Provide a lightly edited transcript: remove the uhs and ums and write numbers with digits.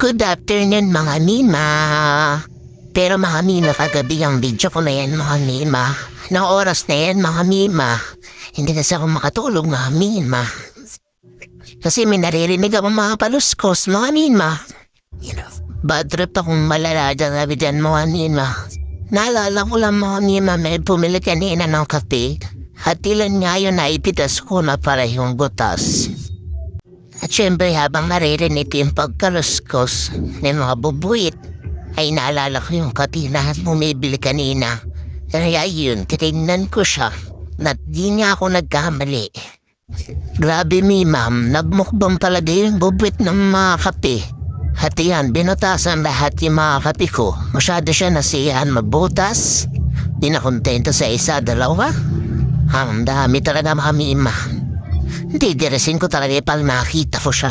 Good afternoon mga Mima. Pero mga Mima, kagabi ang video ko na yan mga Mima. Anong oras na yan mga Mima? Hindi kasi ako makatulog mga Mima. Kasi may naririnig ako mga paluskos mga Mima. Bad trip akong malala dyan mga Mima. Naalala ko lang mga Mima, may pumili kanina ng kape. At ilan nga yun na ipitas ko na parehong butas. At syempre habang naririnig yung pagkaluskos ng mga bubuit, ay naalala ko yung kape na bumibili kanina. Kaya yun, titignan ko siya. At di nga ako nagkamali. Grabe ma'am, nagmukbang talaga yung bubuit ng mga kape. At yan, binutasan lahat yung mga kape ko. Masyado siya nasiyahan mabutas. Di na kontento sa isa, dalawa. Ang dami talaga mga mima. Hindi, dirasin ko talaga pag nakita ko siya.